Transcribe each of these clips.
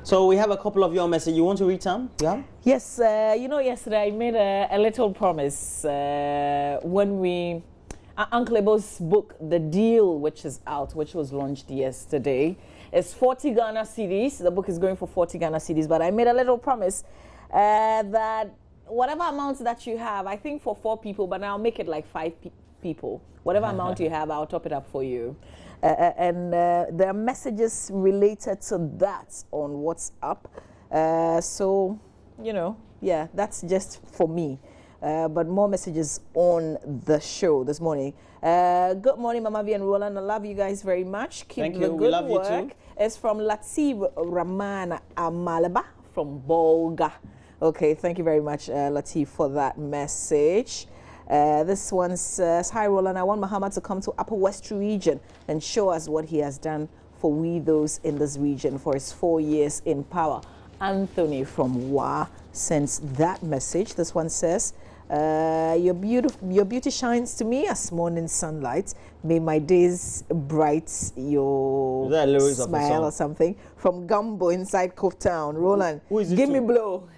So we have a couple of your messages. You want to read some? Yeah. Yes. Yesterday I made a little promise when we Uncle Ebo's book, The Deal, which is out, which was launched yesterday. It's 40 Ghana cedis. The book is going for 40 Ghana cedis, but I made a little promise that whatever amount that you have, I think for 4 people, but I'll make it like 5 people. Whatever amount you have, I'll top it up for you. And there are messages related to that on WhatsApp. So, yeah, that's just for me. But more messages on the show this morning. Good morning, Mama V and Roland. I love you guys very much. Keep the good work. You too. It's from Latif Ramana Amalaba from Bolga. Okay, thank you very much, Latif, for that message. This one says, hi Roland, I want Mahama to come to Upper West region and show us what he has done for we those in this region for his 4 years in power. Anthony from Wa sends that message. This one says, your beauty shines to me as morning sunlight. May my days bright, your smile or something. From Gumbo inside Cove Town. Roland, give me blow.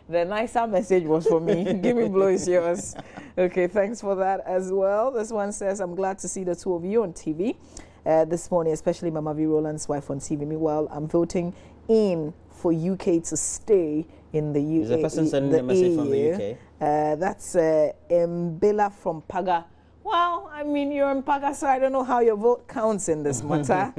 The nicer message was for me. Give me blow is yours. Okay, thanks for that as well. This one says, I'm glad to see the two of you on TV this morning, especially Mama V Roland's wife on TV. Meanwhile, I'm voting in for UK to stay in the UK. Is the person sending a message from the UK? That's Mbela from Paga. Well, I mean, you're in Paga, so I don't know how your vote counts in this matter,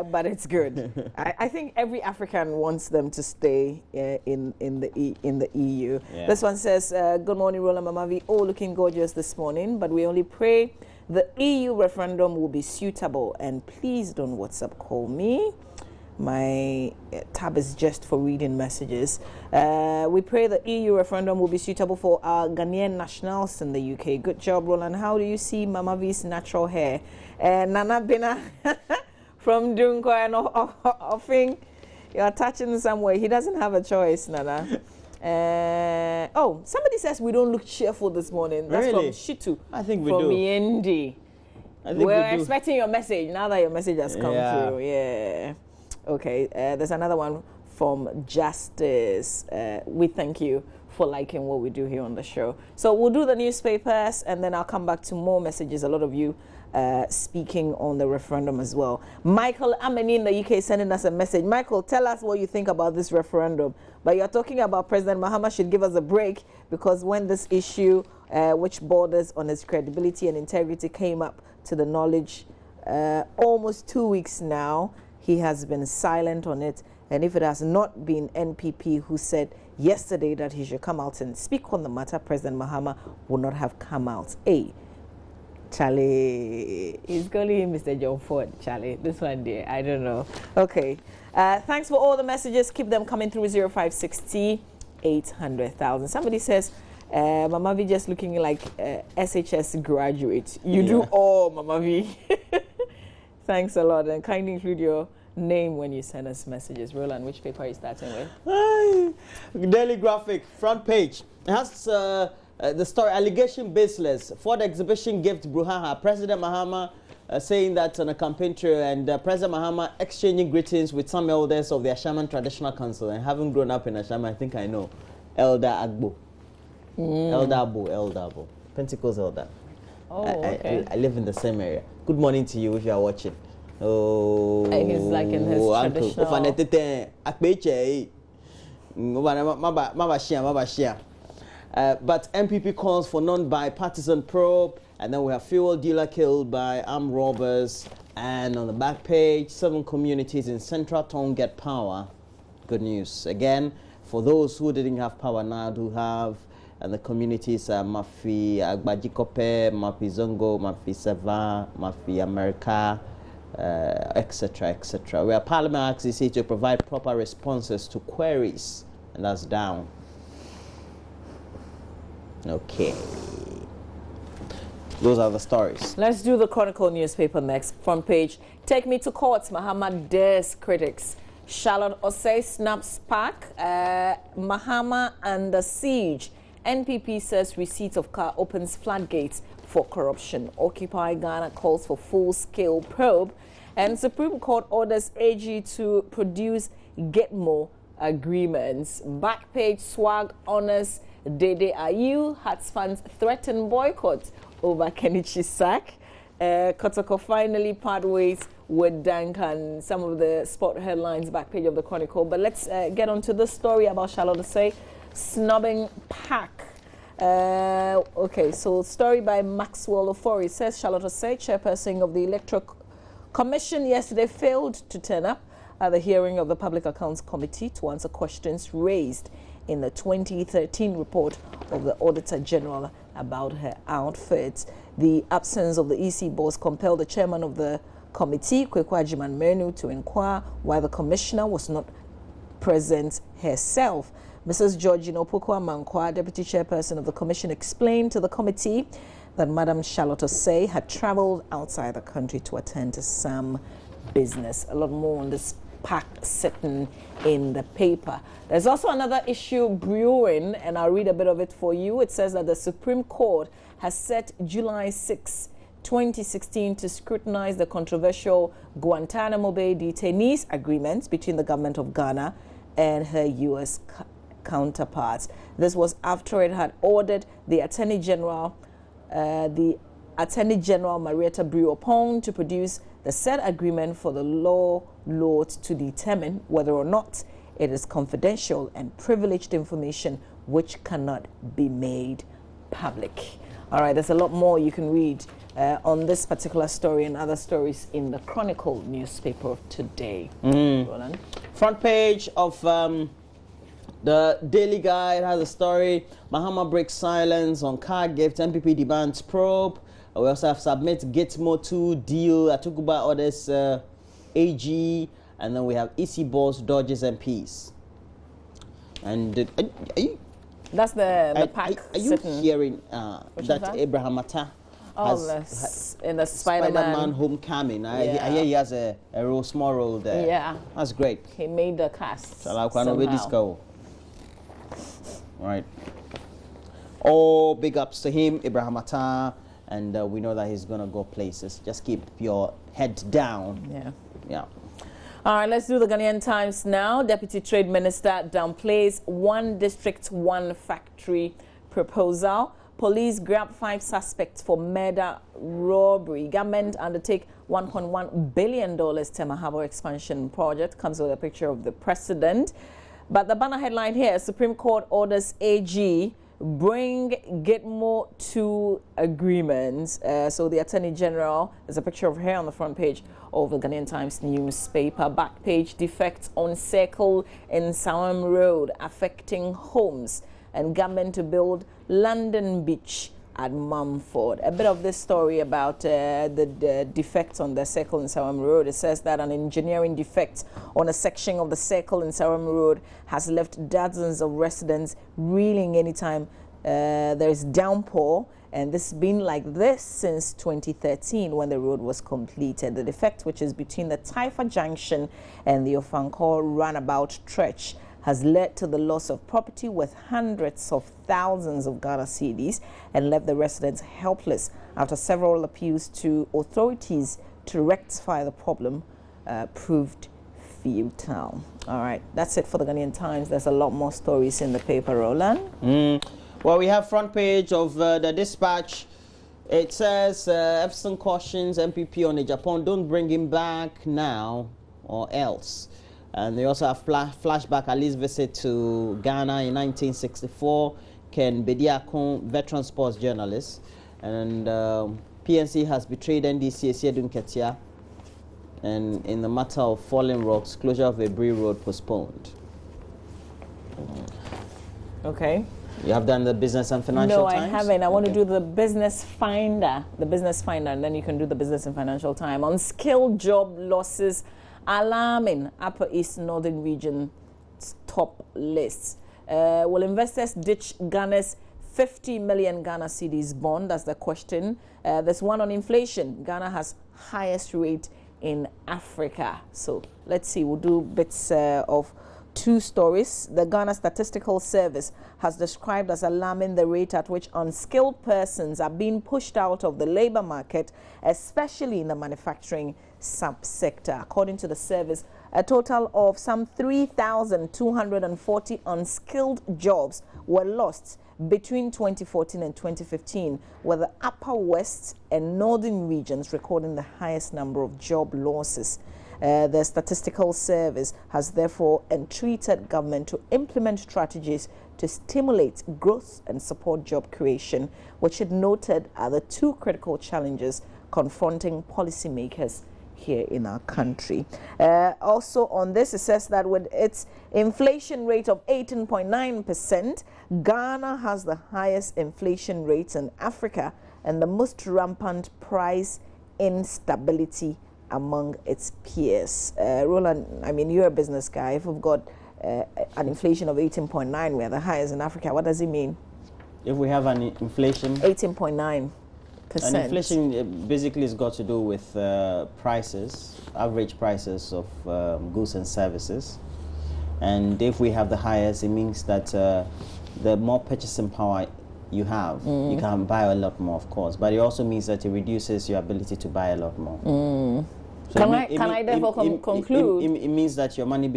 but it's good. I think every African wants them to stay in the EU. Yeah. This one says, good morning, Roland Mama V. Oh, looking gorgeous this morning, but we only pray the EU referendum will be suitable. And please don't WhatsApp call me. My tab is just for reading messages. We pray the EU referendum will be suitable for our Ghanaian nationals in the UK. Good job, Roland. How do you see Mama V's natural hair? Nana Bina from Dunko and Offing. You're touching somewhere. He doesn't have a choice, Nana. Oh, somebody says we don't look cheerful this morning. That's really? From Shitu. I think we do. From Yendi. We're expecting your message now that your message has come through. Yeah. Okay, there's another one from Justice. We thank you for liking what we do here on the show. So we'll do the newspapers and then I'll come back to more messages. A lot of you speaking on the referendum as well. Michael Ameni in the UK sending us a message. Michael, tell us what you think about this referendum. But you're talking about President Mahama should give us a break because when this issue, which borders on his credibility and integrity, came up to the knowledge almost 2 weeks now, he has been silent on it. And if it has not been NPP who said yesterday that he should come out and speak on the matter, President Mahama would not have come out. Hey, Charlie, he's calling him Mr. John Ford. Charlie, this one there, I don't know. Okay, thanks for all the messages. Keep them coming through 0560 800,000. Somebody says, Mama V just looking like SHS graduate. You do all, Mama V. Thanks a lot, and kindly include your name when you send us messages. Roland, which paper are you starting with? Daily Graphic, front page. It has the story, allegation baseless. Ford exhibition gift Bruhaha. President Mahama saying that on a campaign trail, and President Mahama exchanging greetings with some elders of the Ashaman Traditional Council. And having grown up in Ashama, I think I know. Elder Agbo. Elder Abo. Pentecost Elder. Oh, okay. I live in the same area. Good morning to you if you are watching. Oh, he's like in his traditional. But MPP calls for non-bipartisan probe, and then we have fuel dealer killed by armed robbers. And on the back page, 7 communities in Central Town get power. Good news. Again, for those who didn't have power now do have. And the communities are Mafi Agbajikope, Mafi Zongo, Mafi Seva, Mafi America, etc., etc. Where Parliament asks EC to provide proper responses to queries, and that's down. Okay. Those are the stories. Let's do the Chronicle newspaper next. Front page. Take me to court. Mahama dares critics. Charlotte Osei snaps spark. Mahama under siege. NPP says receipt of car opens floodgates for corruption. Occupy Ghana calls for full-scale probe. And Supreme Court orders AG to produce Gitmo agreements. Back page, swag honors Dede Ayew. Hearts fans threaten boycott over Kenichi's sack. Kotoko finally part ways with Duncan. Some of the sport headlines, back page of the Chronicle. But let's get on to the story about Charlotte Osei snubbing PAC. Okay, so story by Maxwell Ofori says Charlotte Osei, chairperson of the Electoral Commission, yesterday failed to turn up at the hearing of the Public Accounts Committee to answer questions raised in the 2013 report of the Auditor General about her outfit. The absence of the EC boss compelled the chairman of the committee, Kwekwa Ajiman-Menu, to inquire why the commissioner was not present herself. Mrs. Georgina Opoku-Amankwa, deputy chairperson of the commission, explained to the committee that Madam Charlotte Osei had traveled outside the country to attend to some business. A lot more on this pack sitting in the paper. There's also another issue brewing, and I'll read a bit of it for you. It says that the Supreme Court has set July 6, 2016 to scrutinize the controversial Guantanamo Bay detainees agreement between the government of Ghana and her U.S. counterparts. This was after it had ordered the Attorney General, Marietta Brew-Opong, to produce the said agreement for the law lord to determine whether or not it is confidential and privileged information which cannot be made public. All right, there's a lot more you can read on this particular story and other stories in the Chronicle newspaper of today. Roland? Front page of the Daily Guide has a story. Mahama breaks silence on car gift. MPP demands probe. We also have submit Gitmo 2 deal. Atukuba orders AG. And then we have EC boss dodges MPs. And that's the pack. Are you hearing that Abraham Atta has in the Spider-Man Homecoming? I hear he has a small role there. Yeah. That's great. He made the cast somehow. Right. Oh, big ups to him, Abraham Atta. And we know that he's going to go places. Just keep your head down. Yeah. All right, let's do the Ghanaian Times now. Deputy Trade Minister downplays one district, one factory proposal. Police grab 5 suspects for murder robbery. Government undertake $1.1 billion Tema Harbour expansion project. Comes with a picture of the president. But the banner headline here, Supreme Court orders AG bring Gitmo 2 agreements. So the Attorney General, there's a picture of her on the front page of the Ghanaian Times newspaper. Back page, defects on circle in Sawam Road affecting homes, and government to build London Beach at Mumford. A bit of this story about the defects on the circle in Sawam Road. It says that an engineering defect on a section of the circle in Sawam Road has left dozens of residents reeling anytime there is downpour, and this has been like this since 2013 when the road was completed. The defect, which is between the Taifa Junction and the Ofankor Runabout Stretch, has led to the loss of property worth hundreds of thousands of Ghana cedis and left the residents helpless after several appeals to authorities to rectify the problem proved futile. All right, that's it for the Ghanaian Times. There's a lot more stories in the paper, Roland. Well, we have front page of the Dispatch. It says Epson cautions MPP on the Japan, don't bring him back now or else. And they also have flashback Ali's visit to Ghana in 1964. Ken Bediakon, veteran sports journalist. And PNC has betrayed NDC Esiedun Ketia. And in the matter of falling rocks, closure of Ebri Road postponed. Okay. You have done the Business and Financial Times? No, I haven't. I want to do the Business Finder. The Business Finder, and then you can do the Business and Financial Times. Unskilled job losses alarming Upper East Northern Region top lists. Will investors ditch Ghana's 50 million Ghana cedis bond? That's the question. There's one on inflation. Ghana has highest rate in Africa. So let's see. We'll do bits of 2 stories. The Ghana Statistical Service has described as alarming the rate at which unskilled persons are being pushed out of the labor market, especially in the manufacturing subsector. According to the service, a total of some 3,240 unskilled jobs were lost between 2014 and 2015, with the Upper West and Northern regions recording the highest number of job losses. The Statistical Service has therefore entreated government to implement strategies to stimulate growth and support job creation, which it noted are the two critical challenges confronting policymakers here in our country. Also on this, it says that with its inflation rate of 18.9%, Ghana has the highest inflation rates in Africa and the most rampant price instability among its peers. Roland, I mean, you're a business guy. If we've got an inflation of 18.9, we're the highest in Africa, what does it mean? If we have an inflation... 18.9%. And inflation basically has got to do with prices, average prices of goods and services. And if we have the highest, it means that the more purchasing power you have, you can buy a lot more, of course. But it also means that it reduces your ability to buy a lot more. So can I therefore conclude? It means that your money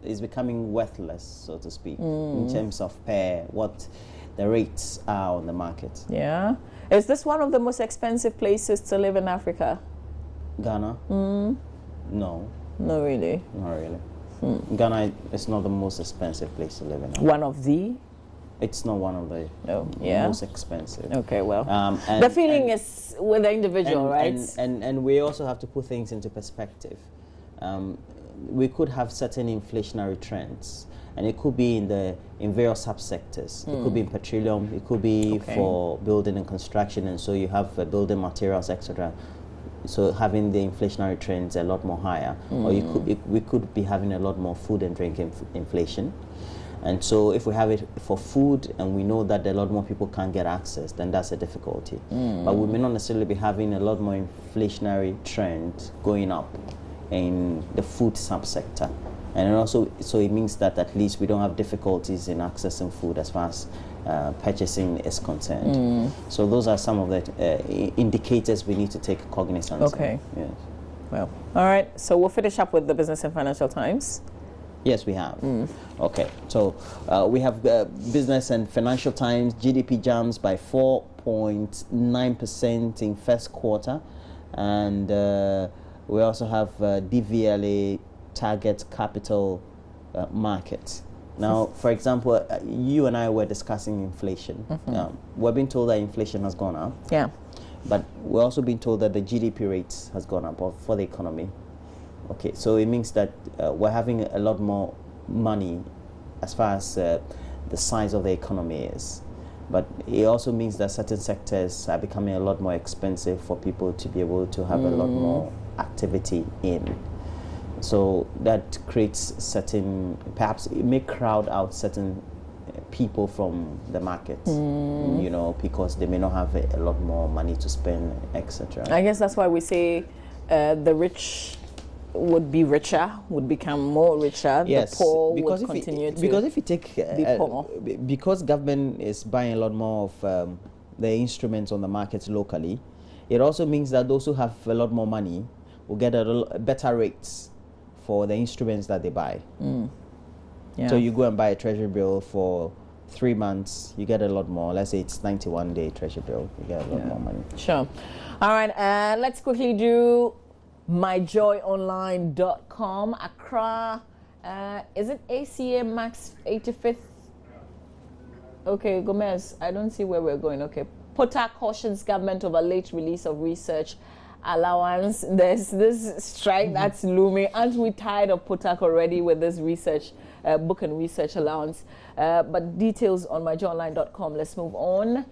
is becoming worthless, so to speak, in terms of what the rates are on the market. Yeah. Is this one of the most expensive places to live in Africa? Ghana? No. Not really. Not really. Ghana is not the most expensive place to live in. One of the? It's not one of the most expensive. Okay, well. The feeling is with the individual, right? And we also have to put things into perspective. We could have certain inflationary trends, and it could be in various subsectors. It could be in petroleum, it could be for building and construction, and so you have building materials, etc. So having the inflationary trends a lot more higher, or we could be having a lot more food and drink inflation. And so if we have it for food and we know that a lot more people can't get access, then that's a difficulty. But we may not necessarily be having a lot more inflationary trend going up in the food subsector. And also, so it means that at least we don't have difficulties in accessing food as far as purchasing is concerned. So those are some of the indicators we need to take cognizance of. Okay. Yes. Well, all right. So we'll finish up with the Business and Financial Times. Yes, we have. Okay, so we have Business and Financial Times. GDP jumps by 4.9% in first quarter, and we also have DVLA target capital market. Now, for example, you and I were discussing inflation. We're being told that inflation has gone up. Yeah. But we're also being told that the GDP rate has gone up for the economy. Okay, so it means that we're having a lot more money as far as the size of the economy is. But it also means that certain sectors are becoming a lot more expensive for people to be able to have a lot more activity in. So that creates certain, perhaps it may crowd out certain people from the market, you know, because they may not have a lot more money to spend, etc. I guess that's why we say the rich would be richer, would become more richer. Yes, the poor would continue to because if you take be poor. Because government is buying a lot more of the instruments on the market locally, it also means that those who have a lot more money will get better rates for the instruments that they buy. Yeah. So you go and buy a treasury bill for 3 months, you get a lot more. Let's say it's 91-day treasury bill, you get a lot more money. Sure. All right, let's quickly do myjoyonline.com. Accra, is it ACA Max 85th? Okay, Gomez, I don't see where we're going. Okay, Pota cautions government over late release of research allowance. There's this strike that's looming. Aren't we tired of Potak already with this research, book and research allowance? But details on myjoyonline.com. Let's move on.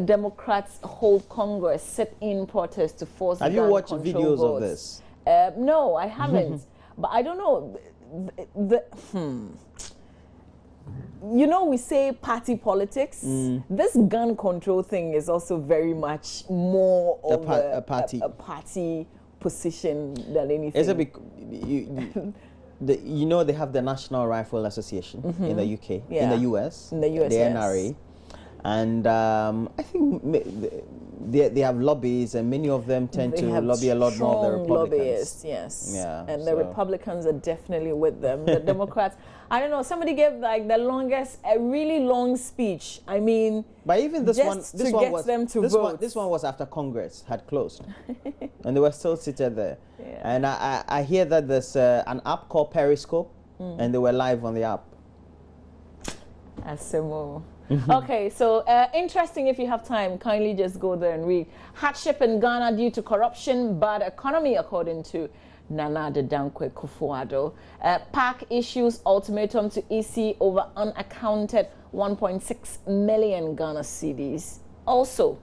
Democrats hold Congress, sit-in protest to force. Have you watched videos votes. of this? No, I haven't. But I don't know. You know, we say party politics. This gun control thing is also very much more of a party position than anything. Is it you know, they have the National Rifle Association in the UK, in the US, in the US, the NRA. And I think they have lobbies, and many of them tend to lobby a lot more than the Republicans. Lobbyists, yes. Yeah, and the Republicans are definitely with them. The Democrats, I don't know, somebody gave like the longest, a really long speech. I mean, but even this one was after Congress had closed, and they were still seated there. Yeah. And I hear that there's an app called Periscope, and they were live on the app. Asimo. Okay, so interesting. If you have time, kindly just go there and read. Hardship in Ghana due to corruption, bad economy, according to Nana Dankwe Kufuado. PAC issues ultimatum to EC over unaccounted 1.6 million Ghana cedis. Also,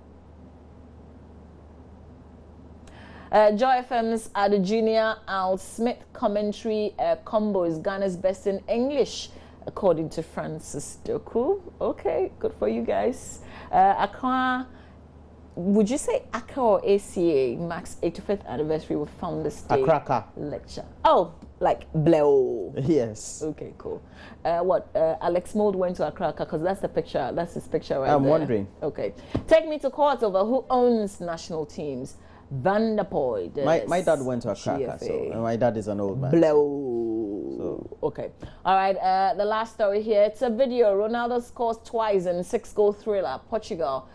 Joy FM's Adejunior Al Smith commentary combo is Ghana's best in English, according to Francis Doku. Okay, good for you guys. Accra, would you say Accra or ACA marks 85th anniversary with Founders Day lecture? Oh, like Bleo. Yes. Okay, cool. Alex Mold went to Accra because that's the picture. That's his picture right there. I'm wondering. Okay. Take me to court over who owns national teams. Van der Poel. My dad went to Accra, so my dad is an old man. So. Okay. All right. The last story here. It's a video. Ronaldo scores twice in 6-goal thriller. Portugal.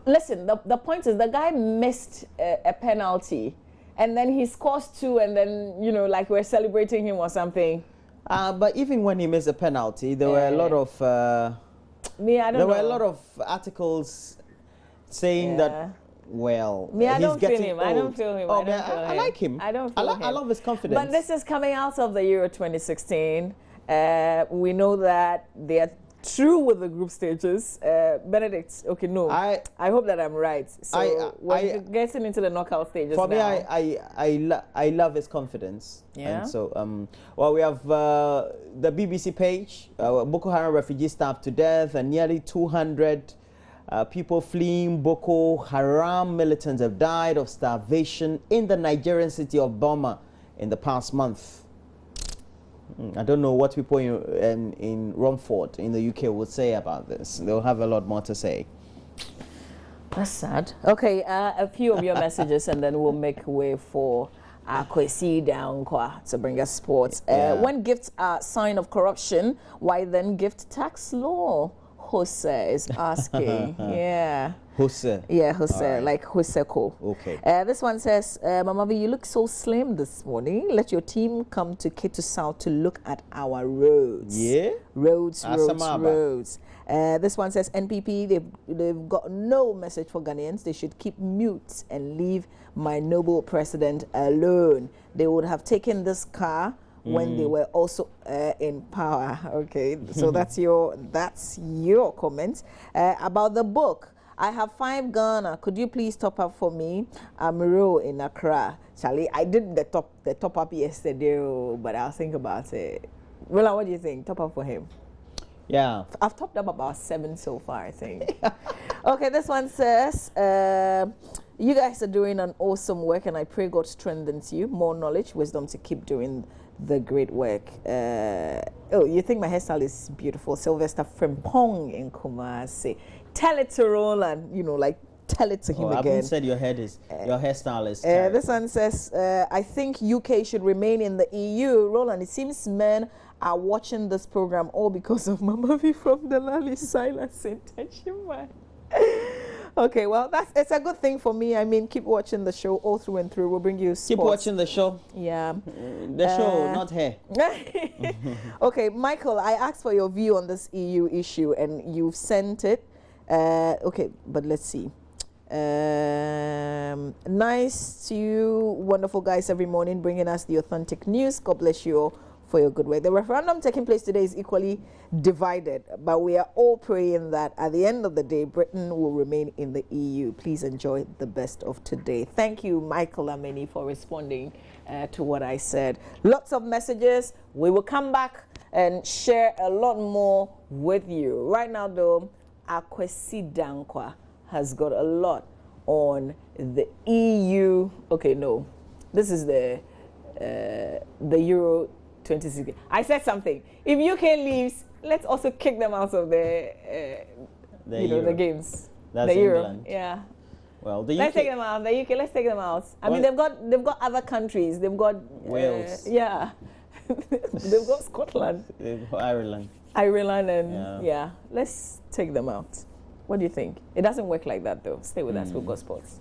Listen, the point is the guy missed a penalty, and then he scores 2, and then, you know, like we're celebrating him or something. But even when he missed a penalty, there were a lot of there were a lot of articles saying that. Well, I don't feel him. I don't feel him. Oh, I like him. I don't feel him. I love his confidence. But this is coming out of the Euro 2016. We know that they are through with the group stages. Benedict, okay, no. I hope that I'm right. So we're getting into the knockout stages for now. me, I love his confidence. Yeah. And so, well, we have the BBC page. Boko Haram refugees starved to death, and nearly 200 people fleeing Boko Haram militants have died of starvation in the Nigerian city of Boma in the past month. I don't know what people in Romford in the UK would say about this. They'll have a lot more to say. That's sad. Okay, a few of your messages, and then we'll make way for Kwesi Dankwa to bring us sports. When gifts are sign of corruption, why then gift tax law? Jose is asking. Yeah. Jose. Yeah, Jose, right. Like Joseko. Okay. This one says, Mama V, you look so slim this morning. Let your team come to Ketu South to look at our roads. Yeah. Roads. This one says, NPP, they've got no message for Ghanaians. They should keep mute and leave my noble president alone. They would have taken this car when they were also in power. Okay, so that's your comment about the book. I have 5 Ghana. Could you please top up for me? I'm Ro in Accra. Charlie, I did the top up yesterday, but I'll think about it. Well, what do you think? Top up for him. Yeah, I've topped up about 7 so far, I think. Okay, this one says, you guys are doing an awesome work, and I pray God strengthens you, more knowledge, wisdom to keep doing the great work. Oh, you think my hairstyle is beautiful? Sylvester Frimpong in Kumasi. Tell it to Roland, you know, like tell it to him again. I haven't said your hairstyle is this one says, I think UK should remain in the EU. Roland, it seems men are watching this program all because of Mama V from the Lali Silence Intention. Okay, well, it's a good thing for me. I mean, keep watching the show all through and through. We'll bring you sports. Keep watching the show. Yeah. The show, not hair. Okay, Michael, I asked for your view on this EU issue, and you've sent it. Okay, but let's see. Nice to you, wonderful guys, every morning, bringing us the authentic news. God bless you all for your good work. The referendum taking place today is equally divided, but we are all praying that at the end of the day, Britain will remain in the EU. Please enjoy the best of today. Thank you, Michael Ameni, for responding to what I said. Lots of messages. We will come back and share a lot more with you. Right now, though, Kwesi Dankwa has got a lot on the EU. Okay, no, this is the Euro 2016. I said something. If UK leaves, let's also kick them out of the you know, the games. That's the Euro. England. Yeah. Well, the UK. Let's take them out. The UK. Let's take them out. I mean, they've got other countries. They've got Wales. Yeah. They've got Scotland. They've got Ireland. Ireland and yeah. Let's take them out. What do you think? It doesn't work like that though. Stay with us. We've got sports.